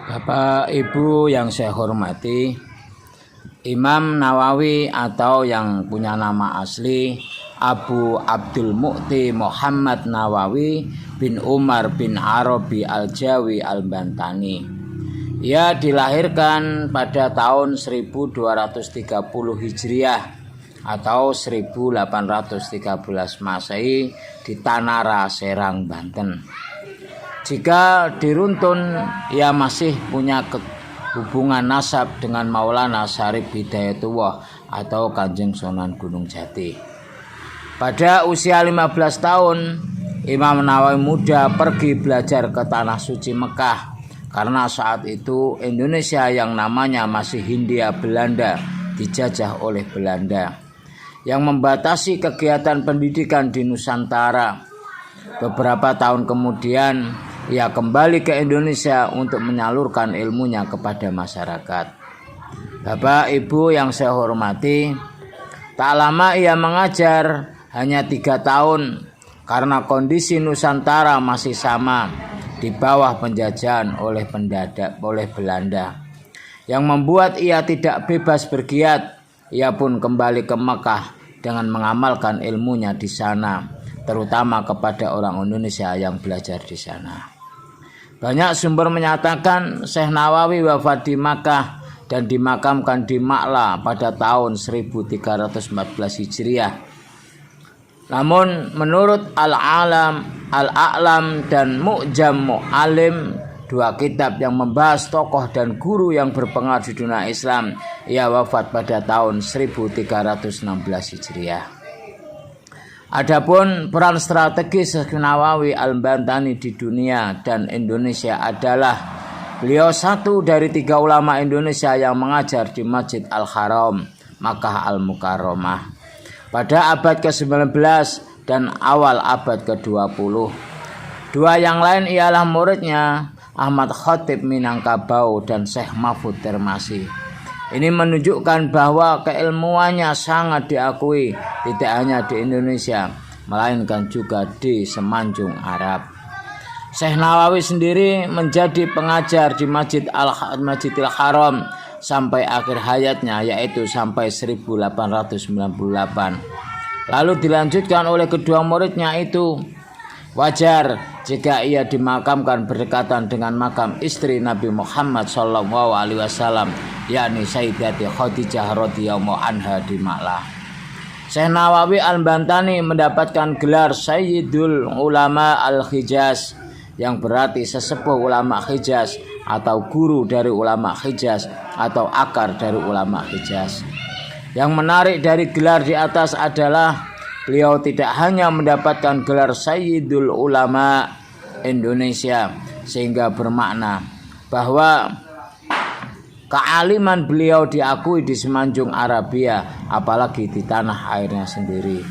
Bapak Ibu yang saya hormati, Imam Nawawi atau yang punya nama asli Abu Abdul Mu'ti Muhammad Nawawi bin Umar bin Arabi Al-Jawi Al-Bantani. Ia dilahirkan pada tahun 1230 Hijriah atau 1813 Masehi di Tanara, Serang, Banten. Jika diruntun, ia masih punya hubungan nasab dengan Maulana Syarif Hidayatullah atau Kanjeng Sunan Gunung Jati. Pada usia 15 tahun, Imam Nawawi muda pergi belajar ke Tanah Suci Mekah karena saat itu Indonesia yang namanya masih Hindia Belanda dijajah oleh Belanda yang membatasi kegiatan pendidikan di Nusantara. Beberapa tahun kemudian ia kembali ke Indonesia untuk menyalurkan ilmunya kepada masyarakat. Bapak Ibu yang saya hormati, tak lama ia mengajar, hanya 3 tahun, karena kondisi Nusantara masih sama, di bawah penjajahan oleh Belanda, yang membuat ia tidak bebas bergiat. Ia pun kembali ke Mekah dengan mengamalkan ilmunya di sana, terutama kepada orang Indonesia yang belajar di sana. Banyak sumber menyatakan Syekh Nawawi wafat di Makkah dan dimakamkan di Ma'la pada tahun 1314 Hijriah. Namun menurut Al-A'lam dan Mu'jam Mu'alim, 2 kitab yang membahas tokoh dan guru yang berpengaruh di dunia Islam, ia wafat pada tahun 1316 Hijriah. Adapun peran strategis Syekh Nawawi Al-Bantani di dunia dan Indonesia adalah beliau satu dari 3 ulama Indonesia yang mengajar di Masjid Al-Haram, Makkah Al-Mukarramah pada abad ke-19 dan awal abad ke-20. 2 yang lain ialah muridnya Ahmad Khatib Minangkabau dan Syekh Mahfud Termasi. Ini menunjukkan bahwa keilmuannya sangat diakui tidak hanya di Indonesia, melainkan juga di semenanjung Arab. Syekh Nawawi sendiri menjadi pengajar di Masjidil Haram sampai akhir hayatnya, yaitu sampai 1898. Lalu dilanjutkan oleh kedua muridnya itu. Wajar jika ia dimakamkan berdekatan dengan makam istri Nabi Muhammad SAW, yakni Sayyidati Khadijah radhiyallahu anha di Ma'la. Syekh Nawawi Al-Bantani mendapatkan gelar Sayyidul Ulama Al-Hijaz, yang berarti sesepuh ulama Hijaz atau guru dari ulama Hijaz atau akar dari ulama Hijaz. Yang menarik dari gelar di atas adalah beliau tidak hanya mendapatkan gelar Sayyidul Ulama Indonesia, sehingga bermakna bahwa kealiman beliau diakui di semenanjung Arabia, apalagi di tanah airnya sendiri.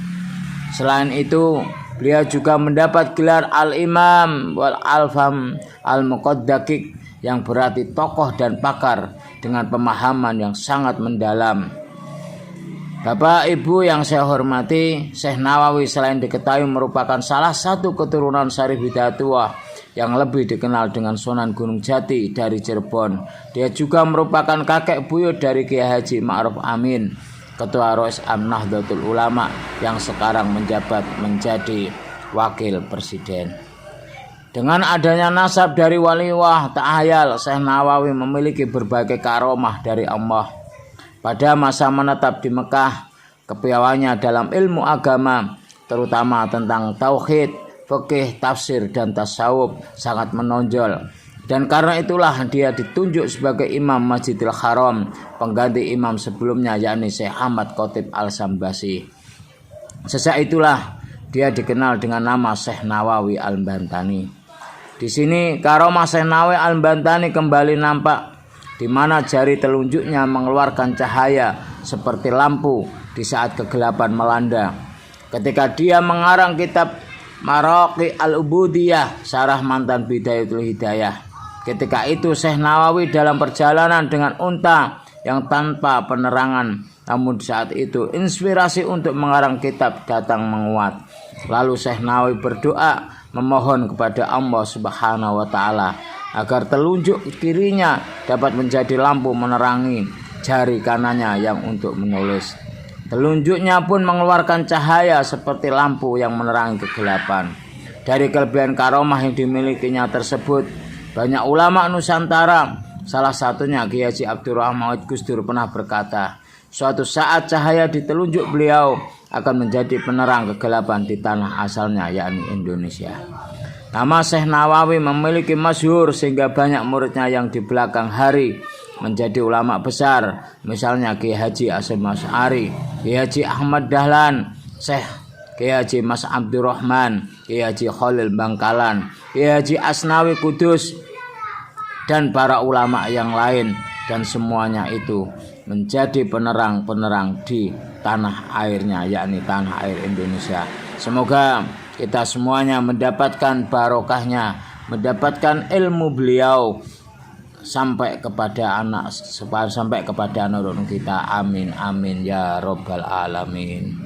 Selain itu, beliau juga mendapat gelar Al-Imam wal Alfam Al-Muqaddakik, yang berarti tokoh dan pakar dengan pemahaman yang sangat mendalam. Bapak Ibu yang saya hormati, Syekh Nawawi selain diketahui merupakan salah satu keturunan Syarif Hidayatullah yang lebih dikenal dengan Sunan Gunung Jati dari Cirebon, dia juga merupakan kakek buyut dari Kiai Haji Ma'ruf Amin, Ketua Roisam Nahdlatul Ulama yang sekarang menjabat menjadi Wakil Presiden. Dengan adanya nasab dari waliullah, tak hayal Syekh Nawawi memiliki berbagai karomah dari Allah. Pada masa menetap di Mekah, kepiawaiannya dalam ilmu agama, terutama tentang tauhid, fikih, tafsir, dan tasawuf sangat menonjol. Dan karena itulah dia ditunjuk sebagai Imam Masjidil Haram, pengganti imam sebelumnya yakni Syekh Ahmad Khatib Al-Sambasi. Sejak itulah dia dikenal dengan nama Syekh Nawawi Al-Bantani. Di sini karomah Syekh Nawawi Al-Bantani kembali nampak, di mana jari telunjuknya mengeluarkan cahaya seperti lampu di saat kegelapan melanda. Ketika dia mengarang kitab Maraqi Al-Ubudiyah, syarah mantan Bidayatul Hidayah. Ketika itu Syekh Nawawi dalam perjalanan dengan unta yang tanpa penerangan. Namun saat itu inspirasi untuk mengarang kitab datang menguat. Lalu Syekh Nawawi berdoa memohon kepada Allah Subhanahu wa taala agar telunjuk kirinya dapat menjadi lampu menerangi jari kanannya yang untuk menulis. Telunjuknya pun mengeluarkan cahaya seperti lampu yang menerangi kegelapan. Dari kelebihan karomah yang dimilikinya tersebut, banyak ulama Nusantara, salah satunya Kiai Haji Abdurrahman Gus Dur pernah berkata, suatu saat cahaya di telunjuk beliau akan menjadi penerang kegelapan di tanah asalnya, yakni Indonesia. Nama Syekh Nawawi memiliki masyhur sehingga banyak muridnya yang di belakang hari menjadi ulama besar. Misalnya Kiai Haji Hasyim Asy'ari, Kiai Haji Ahmad Dahlan, Syekh Kiai Haji Mas Abdurrahman, Kiai Haji Khalil Bangkalan, Kiai Haji Asnawi Kudus, dan para ulama yang lain. Dan semuanya itu menjadi penerang-penerang di tanah airnya, yakni tanah air Indonesia. Semoga kita semuanya mendapatkan barokahnya, mendapatkan ilmu beliau sampai kepada anak kita. Amin amin ya robbal alamin.